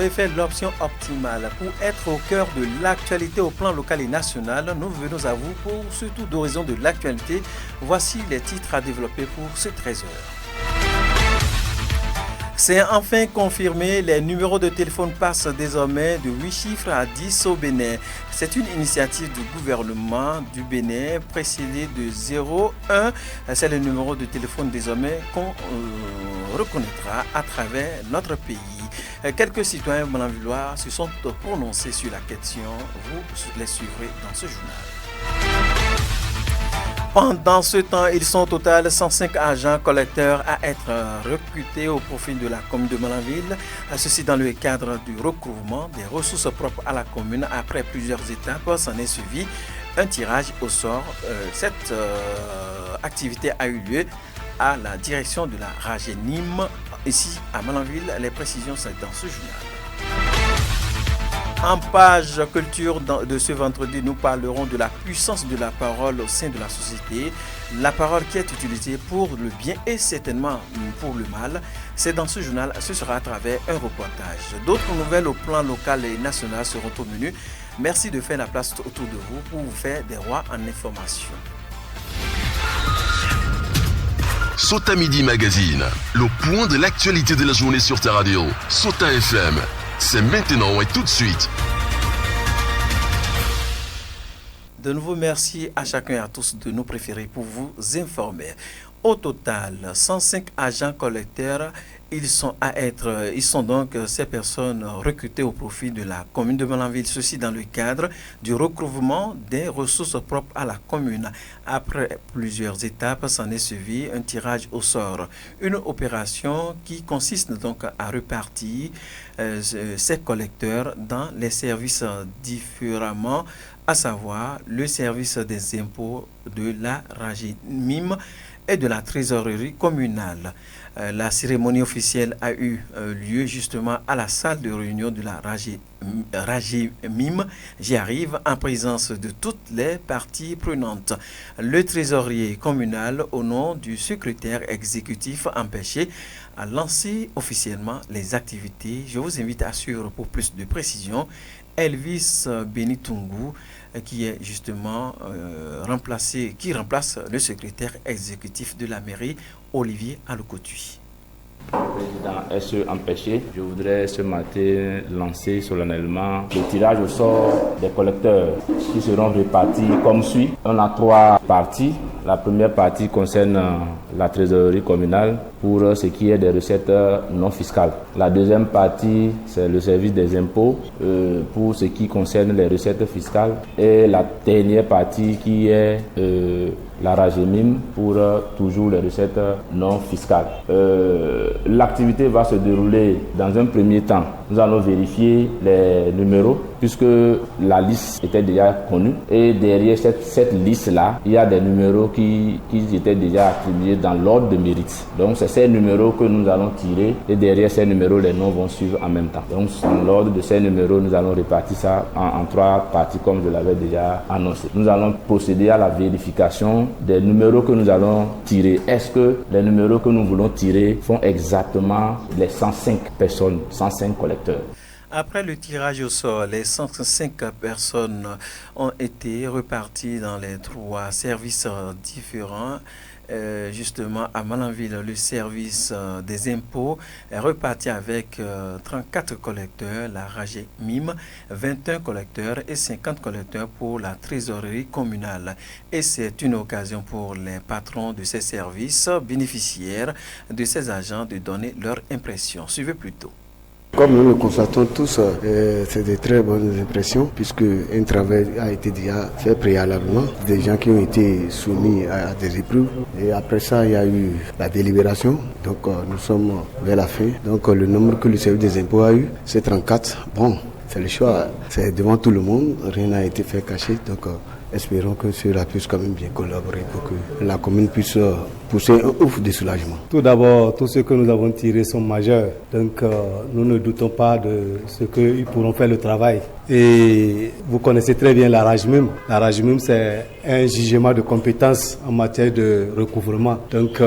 effet l'option optimale pour être au cœur de l'actualité au plan local et national. Nous venons à vous pour ce tour d'horizon de l'actualité. Voici les titres à développer pour ce 13h. C'est enfin confirmé, les numéros de téléphone passent désormais de 8 chiffres à 10 au Bénin. C'est une initiative du gouvernement du Bénin précédée de 01. C'est le numéro de téléphone désormais qu'on reconnaîtra à travers notre pays. Quelques citoyens malanvillois se sont prononcés sur la question. Vous les suivrez dans ce journal. Pendant ce temps, ils sont au total 105 agents collecteurs à être recrutés au profit de la commune de Malanville. Ceci dans le cadre du recouvrement des ressources propres à la commune. Après plusieurs étapes, s'en est suivi un tirage au sort. Cette activité a eu lieu à la direction de la RAGENIM ici à Malanville. Les précisions sont dans ce journal. En page culture de ce vendredi, nous parlerons de la puissance de la parole au sein de la société. La parole qui est utilisée pour le bien et certainement pour le mal. C'est dans ce journal, ce sera à travers un reportage. D'autres nouvelles au plan local et national seront au menu. Merci de faire la place autour de vous pour vous faire des rois en information. Sota Midi Magazine, le point de l'actualité de la journée sur ta radio. Sota FM. C'est maintenant et tout de suite. De nouveau, merci à chacun et à tous de nous préférer pour vous informer. Au total, 105 agents collecteurs, ils sont donc ces personnes recrutées au profit de la commune de Malanville. Ceci dans le cadre du recouvrement des ressources propres à la commune. Après plusieurs étapes, s'en est suivi un tirage au sort. Une opération qui consiste donc à repartir ces collecteurs dans les services différemment, à savoir le service des impôts de la RAGENIM et de la trésorerie communale. La cérémonie officielle a eu lieu justement à la salle de réunion de la RAGENIM. J'y arrive en présence de toutes les parties prenantes. Le trésorier communal, au nom du secrétaire exécutif empêché, a lancé officiellement les activités. Je vous invite à suivre pour plus de précisions Elvis Benitungu, qui est justement qui remplace le secrétaire exécutif de la mairie, Olivier Alokotui. Président SE empêché, je voudrais ce matin lancer solennellement le tirage au sort des collecteurs qui seront répartis comme suit. On a 3 parties. La première partie concerne la trésorerie communale pour ce qui est des recettes non fiscales. La deuxième partie, c'est le service des impôts pour ce qui concerne les recettes fiscales. Et la dernière partie qui est la RAGENIM pour toujours les recettes non fiscales. L'activité va se dérouler dans un premier temps. Nous allons vérifier les numéros puisque la liste était déjà connue. Et derrière cette liste-là, il y a des numéros qui étaient déjà attribués dans l'ordre de mérite. Donc c'est ces numéros que nous allons tirer et derrière ces numéros, les noms vont suivre en même temps. Donc dans l'ordre de ces numéros, nous allons répartir ça en 3 parties comme je l'avais déjà annoncé. Nous allons procéder à la vérification des numéros que nous allons tirer. Est-ce que les numéros que nous voulons tirer font exactement les 105 personnes, 105 collecteurs? Après le tirage au sort, les 105 personnes ont été reparties dans les 3 services différents. Justement, à Malanville, le service des impôts est reparti avec 34 collecteurs, la RAGENIM, 21 collecteurs et 50 collecteurs pour la trésorerie communale. Et c'est une occasion pour les patrons de ces services bénéficiaires de ces agents de donner leur impression. Suivez plutôt. Comme nous le constatons tous, c'est de très bonnes impressions puisque un travail a été déjà fait préalablement, des gens qui ont été soumis à des épreuves et après ça il y a eu la délibération, donc nous sommes vers la fin, donc le nombre que le service des impôts a eu c'est 34, bon c'est le choix, c'est devant tout le monde, rien n'a été fait caché, donc espérons que cela puisse quand même bien collaborer pour que la commune puisse pousser un ouf de soulagement. Tout d'abord, tous ceux que nous avons tirés sont majeurs, donc nous ne doutons pas de ce qu'ils pourront faire le travail. Et vous connaissez très bien la RAJMIM. La RAJMIM, c'est un jugement de compétences en matière de recouvrement. Donc,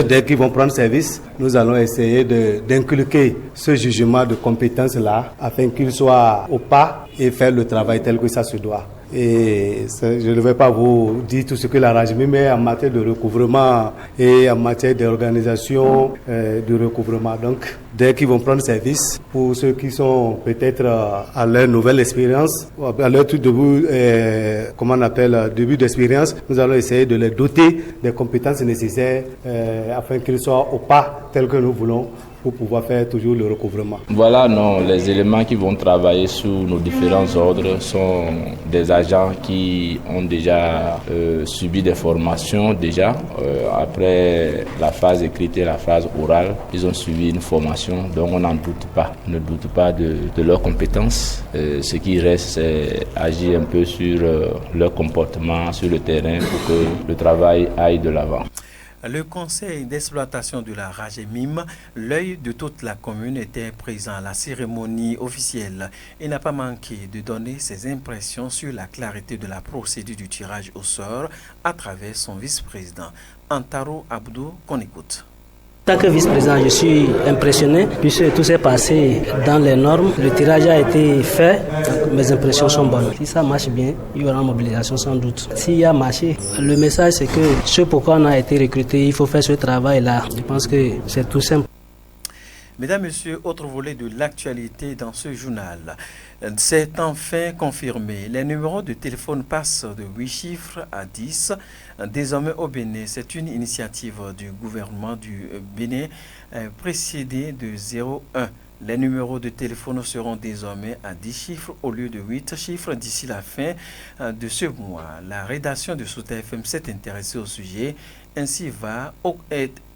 dès qu'ils vont prendre service, nous allons essayer d'inculquer ce jugement de compétences-là afin qu'il soit au pas et faire le travail tel que ça se doit. Et je ne vais pas vous dire tout ce que la RAJMIM met en matière de recouvrement et en matière d'organisation de recouvrement. Donc, dès qu'ils vont prendre service, pour ceux qui sont peut-être à leur nouvelle expérience, à leur tout début, début d'expérience, nous allons essayer de les doter des compétences nécessaires afin qu'ils soient au pas tel que nous voulons, pour pouvoir faire toujours le recouvrement. Voilà, non, les éléments qui vont travailler sous nos différents ordres sont des agents qui ont déjà subi des formations déjà. Après la phase écrite et la phase orale, ils ont suivi une formation, donc on n'en doute pas. On ne doute pas de leurs compétences. Ce qui reste, c'est agir un peu sur leur comportement sur le terrain pour que le travail aille de l'avant. Le conseil d'exploitation de la RAJMIM, l'œil de toute la commune, était présent à la cérémonie officielle. Il n'a pas manqué de donner ses impressions sur la clarité de la procédure du tirage au sort à travers son vice-président, Antaro Abdou, qu'on écoute. En tant que vice-président, je suis impressionné puisque tout s'est passé dans les normes. Le tirage a été fait, mes impressions sont bonnes. Si ça marche bien, il y aura une mobilisation sans doute. S'il y a marché, le message c'est que ce pourquoi on a été recruté, il faut faire ce travail-là. Je pense que c'est tout simple. Mesdames, Messieurs, autre volet de l'actualité dans ce journal. C'est enfin confirmé. Les numéros de téléphone passent de 8 chiffres à 10. Désormais au Bénin, c'est une initiative du gouvernement du Bénin précédée de 01. Les numéros de téléphone seront désormais à 10 chiffres au lieu de 8 chiffres d'ici la fin de ce mois. La rédaction de Sota FM s'est intéressée au sujet. Ainsi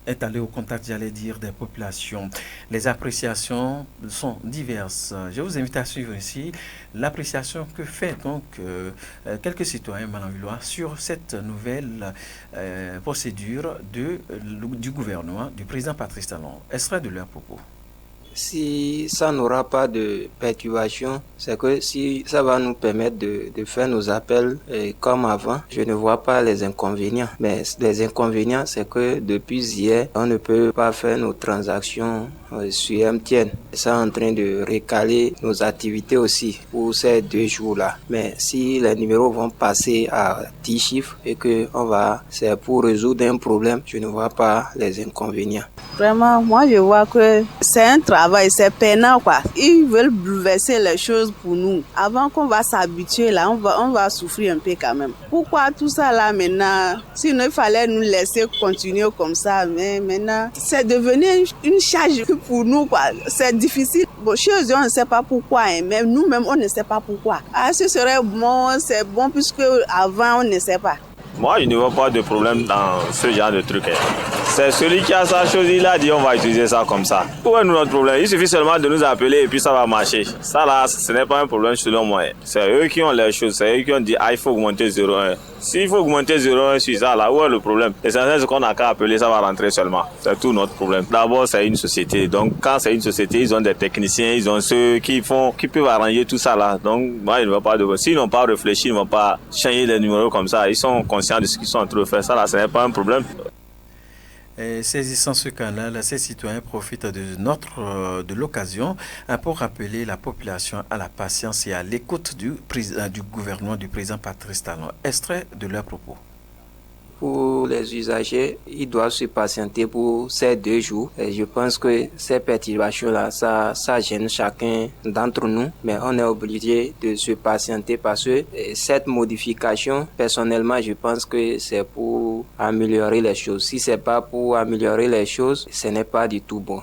est allé au contact, des populations. Les appréciations sont diverses. Je vous invite à suivre ici l'appréciation que fait donc quelques citoyens malanvillois sur cette nouvelle procédure du gouvernement du président Patrice Talon. Extrait de leurs propos. Si ça n'aura pas de perturbation, c'est que si ça va nous permettre de faire nos appels comme avant, je ne vois pas les inconvénients. Mais les inconvénients, c'est que depuis hier, on ne peut pas faire nos transactions sur MTN. Ça est en train de recaler nos activités aussi pour ces 2 jours-là. Mais si les numéros vont passer à 10 chiffres et que c'est pour résoudre un problème, je ne vois pas les inconvénients. Vraiment, moi je vois que c'est un travail, c'est peinant quoi. Ils veulent bouleverser les choses pour nous. Avant qu'on va s'habituer là, on va souffrir un peu quand même. Pourquoi tout ça là maintenant? Sinon il fallait nous laisser continuer comme ça, mais maintenant c'est devenu une charge pour nous quoi. C'est difficile. Bon, chez eux on ne sait pas pourquoi, mais nous-mêmes on ne sait pas pourquoi. Ce serait bon, c'est bon puisque avant on ne sait pas. Moi, je ne vois pas de problème dans ce genre de truc. C'est celui qui a sa chose, il a dit on va utiliser ça comme ça. Où est notre problème? Il suffit seulement de nous appeler et puis ça va marcher. Ça là, ce n'est pas un problème selon moi. C'est eux qui ont les choses, c'est eux qui ont dit il faut augmenter 0,1. S'il faut augmenter 0,1 sur ça là, où est le problème? L'essentiel c'est qu'on n'a qu'à appeler, ça va rentrer seulement. C'est tout notre problème. D'abord, c'est une société. Donc quand c'est une société, ils ont des techniciens, ils ont ceux qui peuvent arranger tout ça là. Donc moi, je ne vois pas de... S'ils n'ont pas réfléchi, ils ne vont pas changer les numéros comme ça. Ils sont conscients de ce qu'ils sont en train de faire. Ça là, ce n'est pas un problème. Saisissant ce canal, ces citoyens profitent de l'occasion pour rappeler la population à la patience et à l'écoute du gouvernement du président Patrice Talon. Extrait de leurs propos. Pour les usagers, ils doivent se patienter pour ces 2 jours. Et je pense que ces perturbations-là, ça gêne chacun d'entre nous. Mais on est obligé de se patienter parce que cette modification, personnellement, je pense que c'est pour améliorer les choses. Si c'est pas pour améliorer les choses, ce n'est pas du tout bon.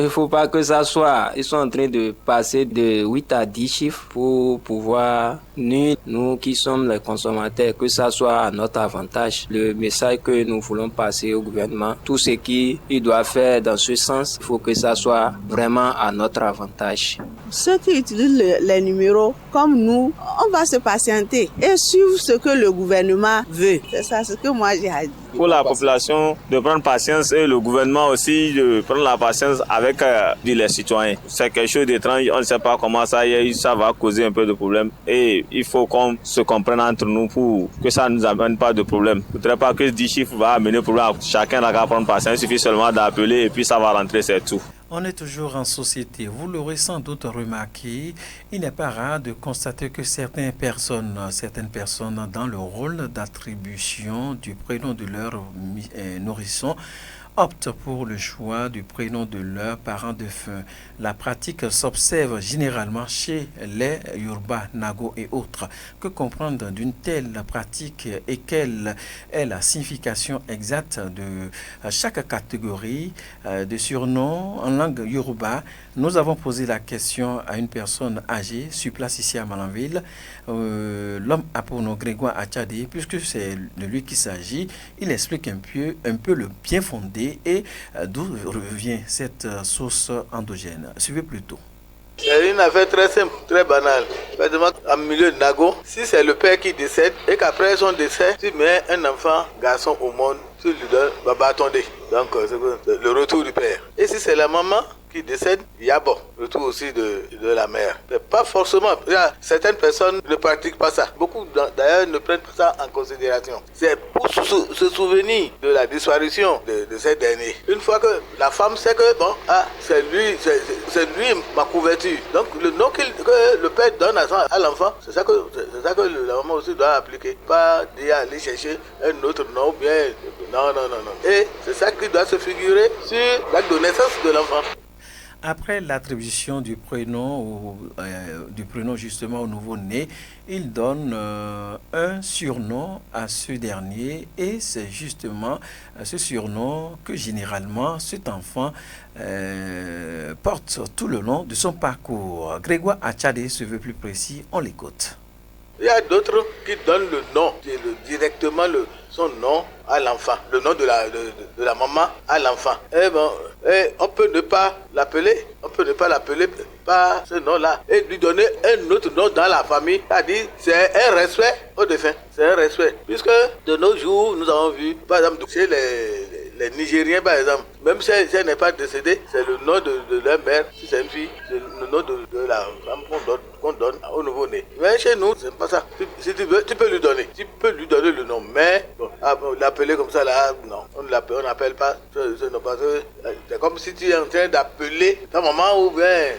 Faut pas que ça soit... Ils sont en train de passer de 8 à 10 chiffres pour pouvoir, nous qui sommes les consommateurs, que ça soit à notre avantage. Le message que nous voulons passer au gouvernement, tout ce qu'il doit faire dans ce sens, il faut que ça soit vraiment à notre avantage. Ceux qui utilisent les numéros, comme nous, on va se patienter et suivre ce que le gouvernement veut. C'est ça ce que moi j'ai à dire. Pour la population de prendre patience et le gouvernement aussi de prendre la patience avec les citoyens. C'est quelque chose d'étrange, on ne sait pas comment ça va causer un peu de problème et il faut qu'on se comprenne entre nous pour que ça ne nous amène pas de problème. Il ne faudrait pas que 10 chiffres va amener problème. Chacun n'a qu'à prendre patience, il suffit seulement d'appeler et puis ça va rentrer, c'est tout. On est toujours en société. Vous l'aurez sans doute remarqué, il n'est pas rare de constater que certaines personnes dans le rôle d'attribution du prénom de leur nourrisson optent pour le choix du prénom de leurs parents défunts. La pratique s'observe généralement chez les Yoruba, Nago et autres. Que comprendre d'une telle pratique et quelle est la signification exacte de chaque catégorie de surnoms en langue Yoruba? Nous avons posé la question à une personne âgée sur place ici à Malanville, l'homme Apono Grégoire Achadé, puisque c'est de lui qu'il s'agit. Il explique un peu le bien fondé et d'où revient cette source endogène. Suivez plutôt. C'est une affaire très simple, très banale. En milieu de Nago, si c'est le père qui décède et qu'après son décès, tu mets un enfant garçon au monde, tu lui donnes Baba Tonde. Donc c'est le retour du père. Et si c'est la maman qui décède, il y a retour aussi de la mère. Mais pas forcément. Certaines personnes ne pratiquent pas ça. Beaucoup d'ailleurs ne prennent pas ça en considération. C'est pour se souvenir de la disparition de ces derniers. Une fois que la femme sait que c'est lui ma couverture. Donc le nom que le père donne à l'enfant, c'est ça que la maman aussi doit appliquer. Pas aller chercher un autre nom ou bien non. Et c'est ça qui doit se figurer sur l'acte de naissance de l'enfant. Après l'attribution du prénom justement au nouveau-né, il donne un surnom à ce dernier et c'est justement ce surnom que généralement cet enfant porte tout le long de son parcours. Grégoire Achadé se veut plus précis, on l'écoute. Il y a d'autres qui donnent le nom, directement son nom à l'enfant, le nom de la maman à l'enfant. On peut ne pas l'appeler par ce nom-là et lui donner un autre nom dans la famille. C'est-à-dire, c'est un respect au défunt. C'est un respect. Puisque de nos jours, nous avons vu, par exemple, chez les Nigériens, par exemple, même si elle n'est pas décédée, c'est le nom de leur mère. Si c'est une fille, c'est le nom de la femme qu'on donne au nouveau-né. Mais chez nous, c'est pas ça. Si tu veux, tu peux lui donner. Tu peux lui donner le nom. Mais l'appeler comme ça, là, non. On n'appelle pas ce nom. Parce que c'est comme si tu es en train d'appeler ta maman ou bien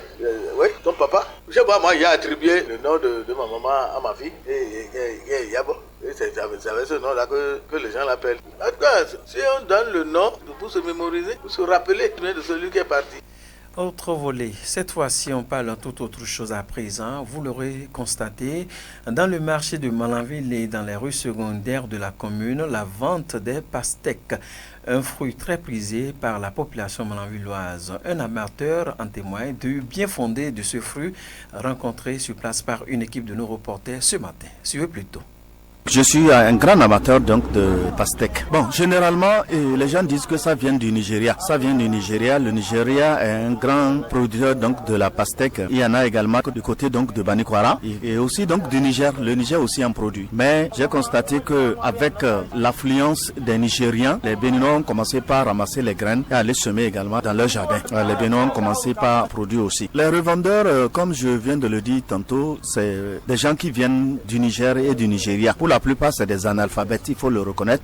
ton papa. Je sais pas, moi, j'ai attribué le nom de ma maman à ma fille. Et Yabo. C'est avec ce nom-là que les gens l'appellent. En tout cas, si on donne le nom pour se mémoriser, pour se rappeler de celui qui est parti. Autre volet, cette fois-ci on parle tout autre chose à présent, vous l'aurez constaté, dans le marché de Malanville et dans les rues secondaires de la commune, la vente des pastèques, un fruit très prisé par la population malanvilloise. Un amateur en témoigne du bien fondé de ce fruit rencontré sur place par une équipe de nos reporters ce matin. Suivez plutôt. Je suis un grand amateur donc de pastèques. Bon, généralement, les gens disent que ça vient du Nigeria. Ça vient du Nigeria. Le Nigeria est un grand producteur donc de la pastèque. Il y en a également du côté donc de Banikwara et aussi donc du Niger. Le Niger aussi en produit. Mais j'ai constaté que avec l'affluence des Nigériens, les Béninois ont commencé par ramasser les graines et aller semer également dans leur jardin. Les Béninois ont commencé par produire aussi. Les revendeurs, comme je viens de le dire tantôt, c'est des gens qui viennent du Niger et du Nigeria. Pour la plupart, c'est des analphabètes, il faut le reconnaître.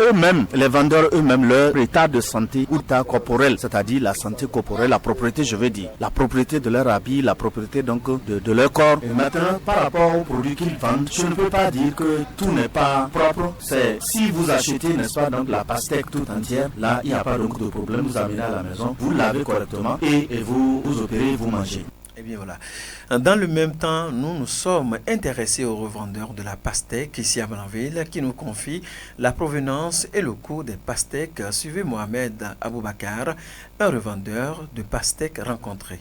Eux-mêmes, les vendeurs eux-mêmes, leur état de santé ou état corporel, c'est-à-dire la santé corporelle, la propriété, je veux dire, la propriété de leur habit, la propriété donc de leur corps. Et maintenant, par rapport aux produits qu'ils vendent, je ne peux pas dire que tout n'est pas propre. C'est si vous achetez, n'est-ce pas, donc la pastèque tout entière, là, il n'y a pas donc de problème. Vous amenez à la maison, vous lavez correctement et vous opérez, vous mangez. Eh bien voilà. Dans le même temps, nous nous sommes intéressés aux revendeurs de la pastèque ici à Malanville qui nous confient la provenance et le coût des pastèques. Suivez Mohamed Aboubakar, un revendeur de pastèques rencontré.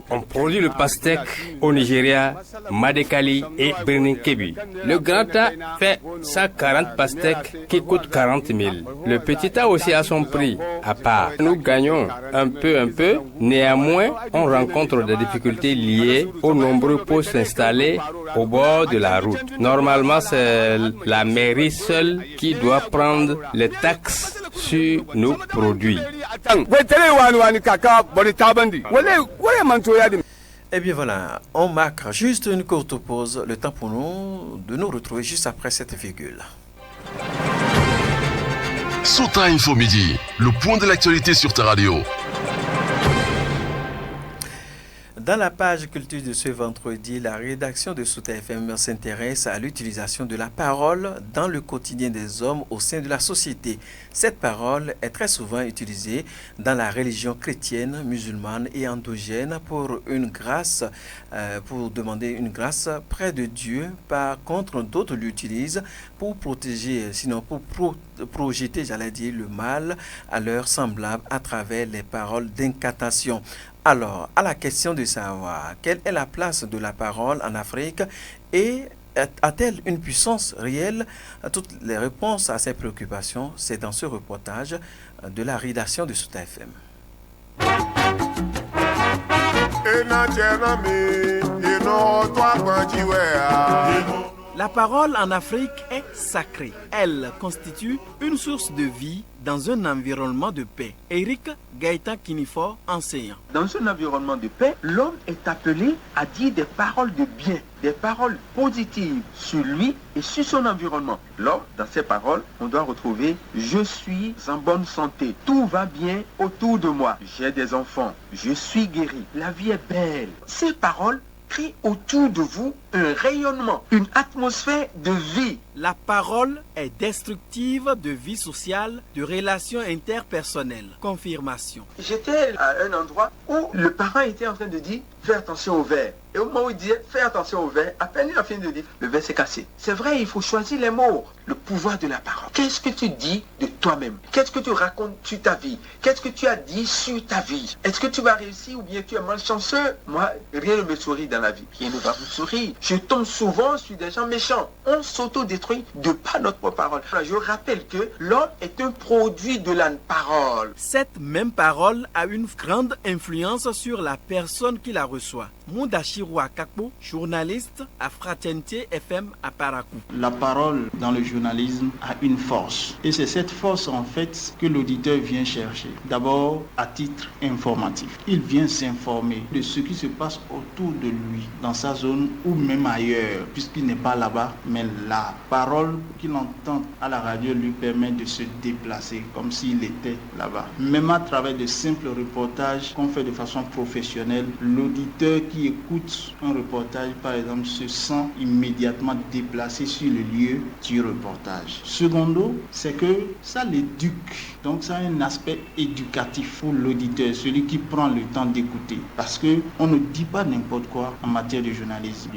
On produit le pastèque au Nigeria, Madekali et Birnin-Kebbi. Le grand tas fait 140 pastèques qui coûtent 40 000. Le petit tas aussi a son prix à part. Nous gagnons un peu. Néanmoins, on rencontre des difficultés liées aux nombreux postes installés au bord de la route. Normalement, c'est la mairie seule qui doit prendre les taxes sur nos produits. Eh bien voilà, on marque juste une courte pause, le temps pour nous de nous retrouver juste après cette virgule. Sota Info Midi, le point de l'actualité sur ta radio. Dans la page culture de ce vendredi, la rédaction de Sota FM s'intéresse à l'utilisation de la parole dans le quotidien des hommes au sein de la société. Cette parole est très souvent utilisée dans la religion chrétienne, musulmane et endogène pour demander une grâce près de Dieu. Par contre, d'autres l'utilisent pour protéger, sinon pour projeter, le mal à leurs semblables à travers les paroles d'incantation. Alors, à la question de savoir quelle est la place de la parole en Afrique et a-t-elle une puissance réelle? Toutes les réponses à ces préoccupations, c'est dans ce reportage de la rédaction de Sota FM. La parole en Afrique est sacrée. Elle constitue une source de vie dans un environnement de paix. Eric Gaëtan Kinifor, enseignant. Dans un environnement de paix, l'homme est appelé à dire des paroles de bien, des paroles positives sur lui et sur son environnement. L'homme, dans ces paroles, on doit retrouver « Je suis en bonne santé, tout va bien autour de moi, j'ai des enfants, je suis guéri, la vie est belle ». Ces paroles créent autour de vous un rayonnement, une atmosphère de vie. La parole est destructive de vie sociale, de relations interpersonnelles. Confirmation. J'étais à un endroit où le parent était en train de dire « Fais attention au verre ». Et au moment où il disait « Fais attention au verre », à peine il a fini de dire « Le verre s'est cassé ». C'est vrai, il faut choisir les mots. Le pouvoir de la parole. Qu'est-ce que tu dis de toi-même? Qu'est-ce que tu racontes sur ta vie? Qu'est-ce que tu as dit sur ta vie? Est-ce que tu vas réussir ou bien tu es malchanceux? Moi, rien ne me sourit dans la vie. Rien ne va vous sourire. Je tombe souvent sur des gens méchants. On s'auto-détruit de par notre parole. Je rappelle que l'homme est un produit de la parole. Cette même parole a une grande influence sur la personne qui la reçoit. Mondachirou Akakpo, journaliste à Fraternité FM à Parakou. La parole dans le journalisme a une force. Et c'est cette force en fait que l'auditeur vient chercher. D'abord à titre informatif. Il vient s'informer de ce qui se passe autour de lui, dans sa zone ou même ailleurs, puisqu'il n'est pas là-bas. Mais la parole qu'il entend à la radio lui permet de se déplacer comme s'il était là-bas. Même à travers de simples reportages qu'on fait de façon professionnelle, l'auditeur qui écoute un reportage, par exemple, se sent immédiatement déplacé sur le lieu du reportage. Secondo, c'est que ça l'éduque. Donc ça a un aspect éducatif pour l'auditeur, celui qui prend le temps d'écouter. Parce qu'on ne dit pas n'importe quoi en matière de journalisme.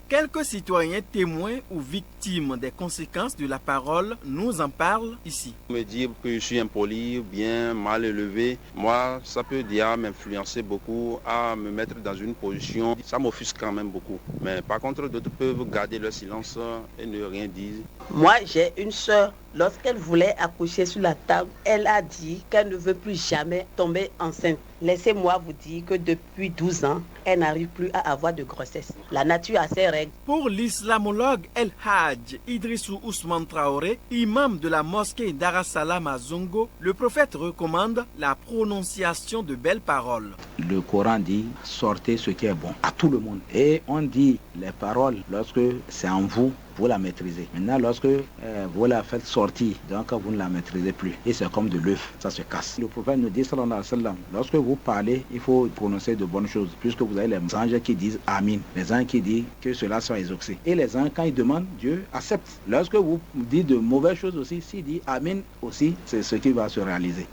Quelques citoyens témoins ou victimes des conséquences de la parole nous en parlent ici. Me dire que je suis impoli, bien mal élevé, moi ça peut déjà m'influencer beaucoup à me mettre dans une position, ça m'offusque quand même beaucoup. Mais par contre d'autres peuvent garder leur silence et ne rien dire. Moi j'ai une soeur, lorsqu'elle voulait accoucher sur la table, elle a dit qu'elle ne veut plus jamais tomber enceinte. Laissez-moi vous dire que depuis 12 ans, elle n'arrive plus à avoir de grossesse. La nature a ses règles. Pour l'islamologue El Hadj Idrissou Ousmane Traoré, imam de la mosquée Dar es Salaam à Zongo, le prophète recommande la prononciation de belles paroles. Le Coran dit « sortez ce qui est bon à tout le monde ». Et on dit les paroles lorsque c'est en vous, vous la maîtrisez. Maintenant, lorsque vous la faites sortir, donc vous ne la maîtrisez plus. Et c'est comme de l'œuf, ça se casse. Le prophète nous dit, sallallahu alayhi wa sallam, lorsque vous parlez, il faut prononcer de bonnes choses, puisque vous avez les anges qui disent Amin, les anges qui disent que cela soit exaucé. Et les anges, quand ils demandent, Dieu accepte. Lorsque vous dites de mauvaises choses aussi, s'il dit Amin aussi, c'est ce qui va se réaliser.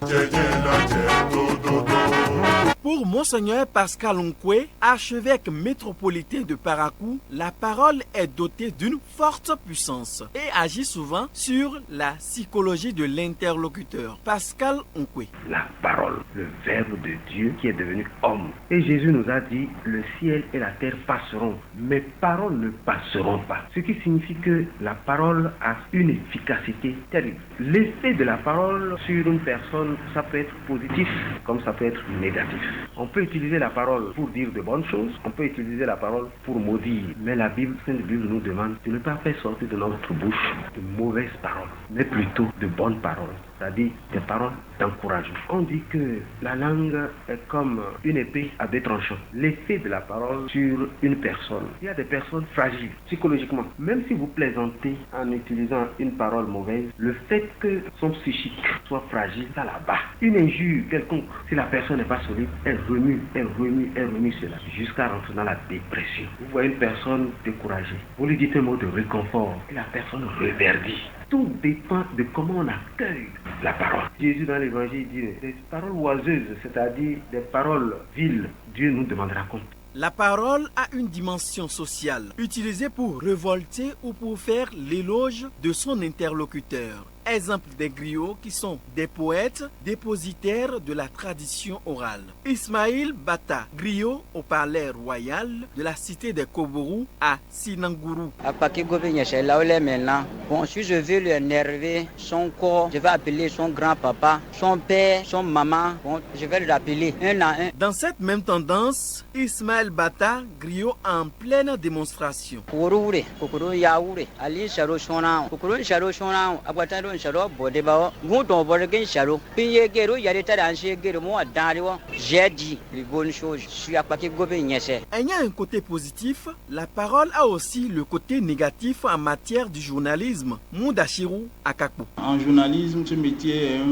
Pour Pour Monseigneur Pascal Onkwe, archevêque métropolitain de Parakou, la parole est dotée d'une forte puissance et agit souvent sur la psychologie de l'interlocuteur. Pascal Onkwe. La parole, le Verbe de Dieu qui est devenu homme. Et Jésus nous a dit, le ciel et la terre passeront, mes paroles ne passeront pas. Ce qui signifie que la parole a une efficacité terrible. L'effet de la parole sur une personne, ça peut être positif comme ça peut être négatif. On peut utiliser la parole pour dire de bonnes choses, on peut utiliser la parole pour maudire. Mais la Sainte Bible nous demande de ne pas faire sortir de notre bouche de mauvaises paroles, mais plutôt de bonnes paroles, c'est-à-dire des paroles d'encouragement. On dit que la langue est comme une épée à deux tranchants. L'effet de la parole sur une personne. Il y a des personnes fragiles psychologiquement. Même si vous plaisantez en utilisant une parole mauvaise, le fait que son psychique soit fragile, ça la bat. Une injure quelconque, si la personne n'est pas solide, elle remue cela jusqu'à rentrer dans la dépression. Vous voyez une personne découragée, vous lui dites un mot de réconfort et la personne reverdit. Tout dépend de comment on accueille la parole. Jésus dans l'évangile dit des paroles oiseuses, c'est-à-dire des paroles viles, Dieu nous demandera compte. La parole a une dimension sociale, utilisée pour révolter ou pour faire l'éloge de son interlocuteur. Exemple des griots qui sont des poètes dépositaires de la tradition orale. Ismaïl Bata, griot au palais royal de la cité des Koborou à Sinangourou. Bon, si je veux lui énerver son corps, je vais appeler son grand-papa, son père, son maman, bon, je vais l'appeler un à un. Dans cette même tendance, Ismaël Bata, griot en pleine démonstration. J'ai dit les bonnes choses. Je suis à il y a un côté positif, la parole a aussi le côté négatif en matière du journalisme. Moudachirou Akakpo. En journalisme, ce métier est un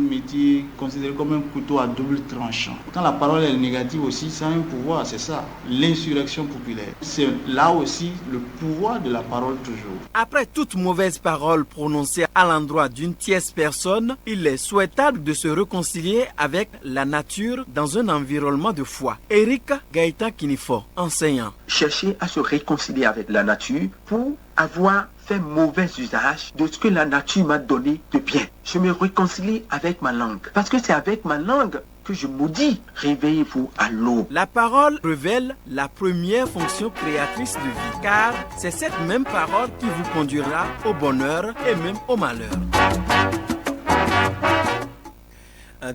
métier considéré comme un couteau à double tranchant. Quand la parole est négative aussi, ça a un pouvoir, c'est ça, l'insurrection populaire. C'est là aussi le pouvoir de la parole toujours. Après toute mauvaise parole prononcée à l'endroit d'une tierce personne, il est souhaitable de se réconcilier avec la nature dans un environnement de foi. Eric Gaëtan Kinifo, enseignant. Chercher à se réconcilier avec la nature pour avoir fait mauvais usage de ce que la nature m'a donné de bien. Je me réconcilie avec ma langue. Parce que c'est avec ma langue que je maudis. Réveillez-vous à l'aube. La parole révèle la première fonction créatrice de vie, car c'est cette même parole qui vous conduira au bonheur et même au malheur.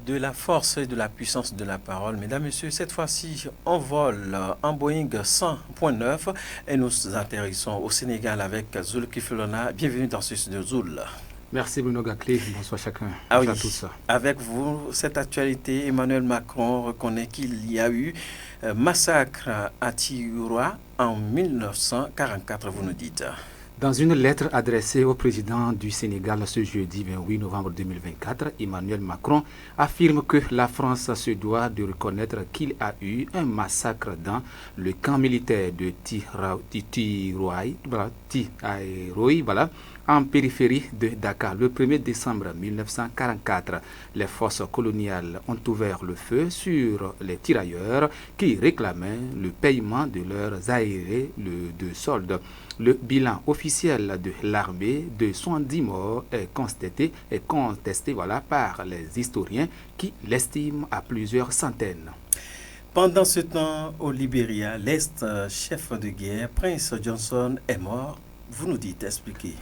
De la force et de la puissance de la parole. Mesdames, Messieurs, cette fois-ci, on vole en Boeing 100.9 et nous atterrissons au Sénégal avec Zoul Kiflona. Bienvenue dans ce studio Zoul. Merci Bruno Gaclé, bonsoir chacun. Bonjour à tous. Avec vous, cette actualité, Emmanuel Macron reconnaît qu'il y a eu massacre à Tiroua en 1944, vous nous dites. Dans une lettre adressée au président du Sénégal ce jeudi 28 novembre 2024, Emmanuel Macron affirme que la France se doit de reconnaître qu'il a eu un massacre dans le camp militaire de Tiroua, en périphérie de Dakar. Le 1er décembre 1944, les forces coloniales ont ouvert le feu sur les tirailleurs qui réclamaient le paiement de leurs arriérés de solde. Le bilan officiel de l'armée de 110 morts est contesté par les historiens qui l'estiment à plusieurs centaines. Pendant ce temps, au Libéria, l'ex-chef de guerre, Prince Johnson, est mort. Vous nous dites, expliquez.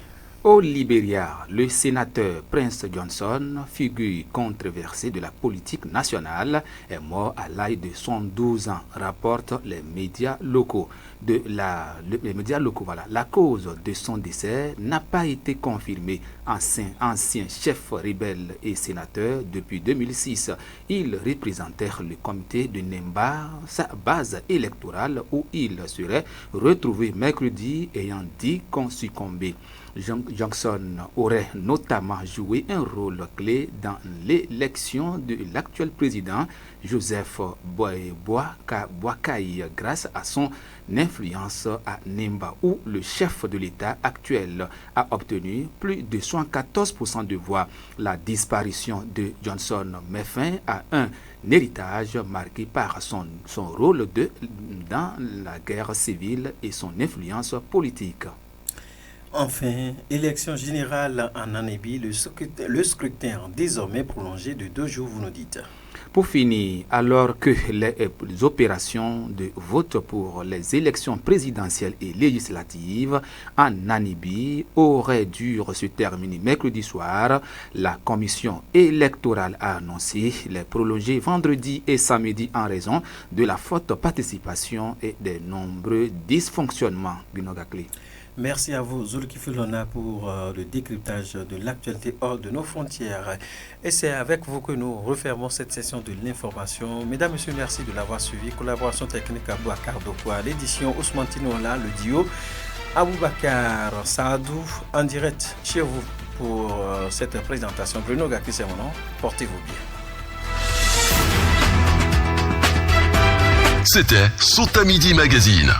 Au Libéria, le sénateur Prince Johnson, figure controversée de la politique nationale, est mort à l'âge de 112 ans, rapportent les médias locaux. La cause de son décès n'a pas été confirmée. Ancien chef rebelle et sénateur depuis 2006, il représentait le comité de Nemba, sa base électorale où il serait retrouvé mercredi ayant dit qu'on succombait. Johnson aurait notamment joué un rôle clé dans l'élection de l'actuel président Joseph Boakai grâce à son influence à Nemba où le chef de l'État actuel a obtenu plus de 74% de voix. La disparition de Johnson met fin à un héritage marqué par son rôle dans la guerre civile et son influence politique. Enfin, élection générale en Namibie, le scrutin désormais prolongé de 2 jours, vous nous dites. Pour finir, alors que les opérations de vote pour les élections présidentielles et législatives en Namibie auraient dû se terminer mercredi soir, la commission électorale a annoncé les prolonger vendredi et samedi en raison de la forte participation et des nombreux dysfonctionnements. Binogakli. Merci à vous, Zulki Filona, pour le décryptage de l'actualité hors de nos frontières. Et c'est avec vous que nous refermons cette session de l'information. Mesdames, Messieurs, merci de l'avoir suivi. Collaboration technique Aboubakar Dokwa, l'édition Ousmane Tinola, le duo Aboubakar Saadou, en direct chez vous pour cette présentation. Bruno Gaki, c'est mon nom. Portez-vous bien. C'était Sotamidi Magazine.